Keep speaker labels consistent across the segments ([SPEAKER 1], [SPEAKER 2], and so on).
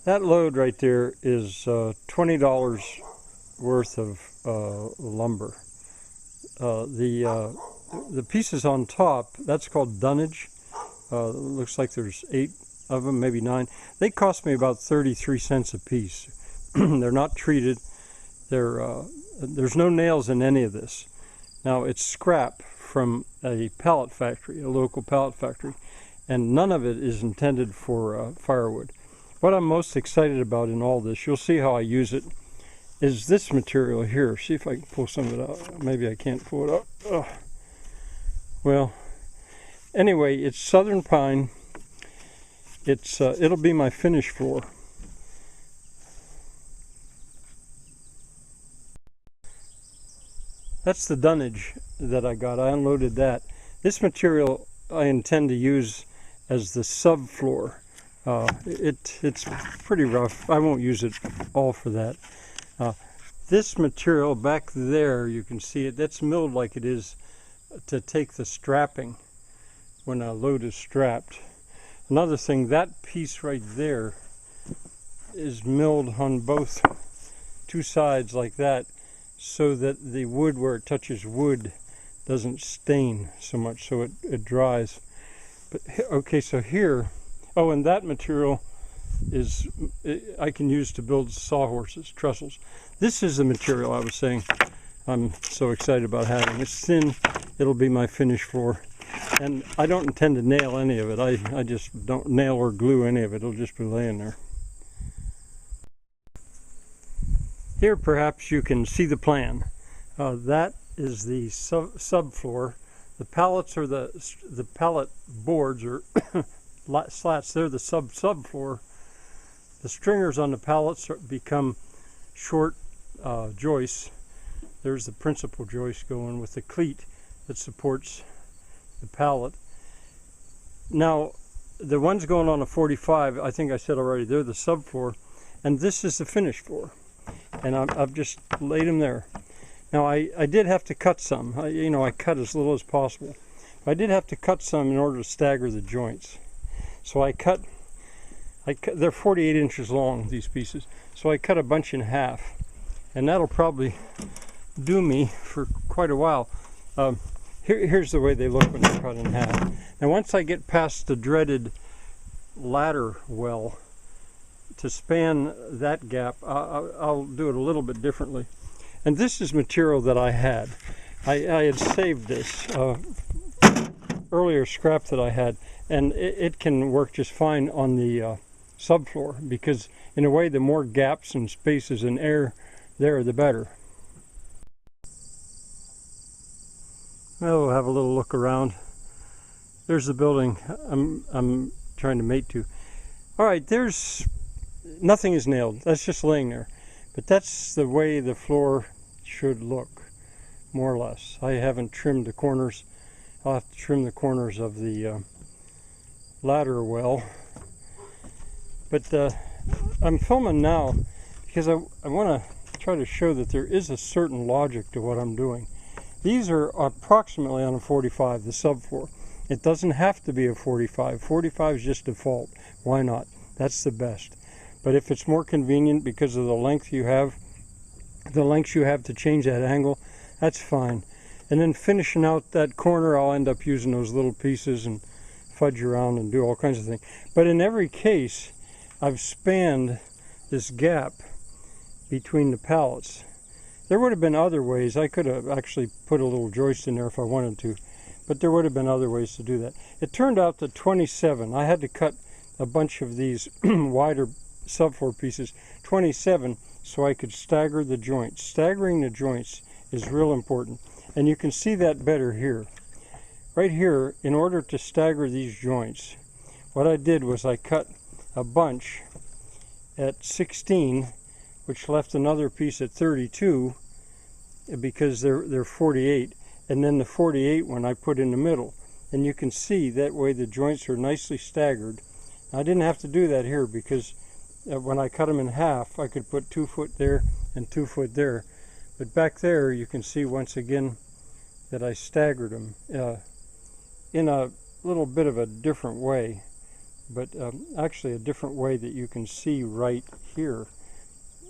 [SPEAKER 1] That load right there is $20 worth of lumber. The pieces on top, that's called dunnage. Looks like there's 8 of them, maybe 9. They cost me about 33 cents a piece. They're not treated. There's no nails in any of this. Now it's scrap from a pallet factory, a local pallet factory, and none of it is intended for firewood. What I'm most excited about in all this, you'll see how I use it, is this material here. See if I can pull some of it out. Maybe I can't pull it up. Ugh. Well, anyway, it's southern pine. It'll be my finish floor. That's the dunnage that I got. I unloaded that. This material I intend to use as the subfloor. It's pretty rough. I won't use it all for that. This material back there, you can see it, that's milled like it is to take the strapping when a load is strapped. Another thing, that piece right there is milled on both two sides like that, so that the wood where it touches wood doesn't stain so much, so it dries. But okay, so here, oh, and that material is I can use to build sawhorses, trestles. This is the material I was saying I'm so excited about having. It's thin. It'll be my finished floor. And I don't intend to nail any of it. I just don't nail or glue any of it. It'll just be laying there. Here perhaps you can see the plan. That is the subfloor. The pallets are the pallet boards or slats. They're the subfloor. The stringers on the pallets become short joists. There's the principal joist going with the cleat that supports the pallet. Now, the ones going on a 45, I think I said already, they're the subfloor, and this is the finished floor. And I've just laid them there. Now, I did have to cut some. I cut as little as possible. I did have to cut some in order to stagger the joints. So I cut, they're 48 inches long, these pieces. So I cut a bunch in half. And that'll probably do me for quite a while. Here's the way they look when they're cut in half. Now once I get past the dreaded ladder well, to span that gap, I'll do it a little bit differently. And this is material that I had. I had saved this earlier scrap that I had, and it can work just fine on the subfloor, because in a way the more gaps and spaces and air there, the better. Well, we'll have a little look around. There's the building I'm trying to mate to. All right, there's nothing is nailed. That's just laying there. But that's the way the floor should look, more or less. I haven't trimmed the corners. I'll have to trim the corners of the ladder well. But I'm filming now because I want to try to show that there is a certain logic to what I'm doing. These are approximately on a 45, the subfloor. It doesn't have to be a 45. 45 is just default. Why not? That's the best. But if it's more convenient because of the length you have, to change that angle, that's fine. And then finishing out that corner, I'll end up using those little pieces and fudge around and do all kinds of things. But in every case, I've spanned this gap between the pallets. There would have been other ways. I could have actually put a little joist in there if I wanted to, but there would have been other ways to do that. It turned out to 27. I had to cut a bunch of these wider subfloor pieces, 27, so I could stagger the joints. Staggering the joints is real important, and you can see that better here. Right here, in order to stagger these joints, what I did was I cut a bunch at 16, which left another piece at 32, because they're 48, and then the 48 one I put in the middle. And you can see that way the joints are nicely staggered. I didn't have to do that here because when I cut them in half, I could put 2 foot there and 2 foot there. But back there, you can see once again that I staggered them in a little bit of a different way. but actually a different way that you can see right here.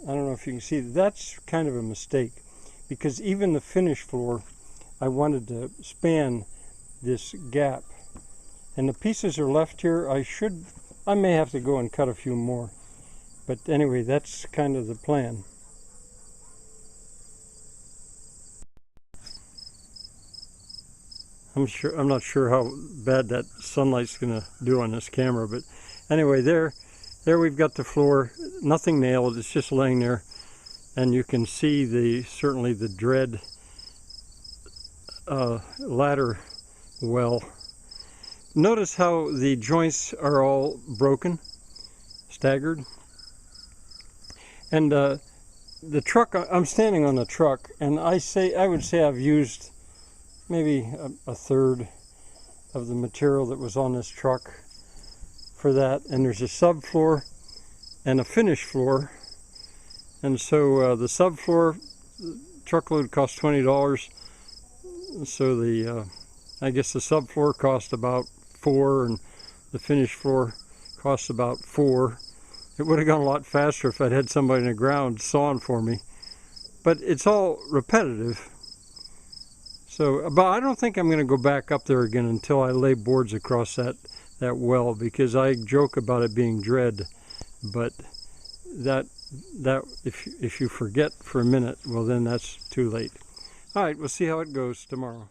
[SPEAKER 1] I don't know if you can see, that's kind of a mistake, because even the finished floor, I wanted to span this gap. And the pieces are left here. I may have to go and cut a few more. But anyway, that's kind of the plan. I'm not sure how bad that sunlight's gonna do on this camera, but anyway, there we've got the floor, nothing nailed, it's just laying there, and you can see certainly the dread ladder well. Notice how the joints are all broken, staggered, and the truck. I'm standing on the truck, and I would say I've used maybe a third of the material that was on this truck for that. And there's a subfloor and a finished floor, and so the subfloor truckload cost $20. So I guess the subfloor cost about $4, and the finished floor costs about $4. It would have gone a lot faster if I'd had somebody in the ground sawing for me, but it's all repetitive. So, but I don't think I'm going to go back up there again until I lay boards across that well, because I joke about it being dread, but that if you forget for a minute, well, then that's too late. All right, we'll see how it goes tomorrow.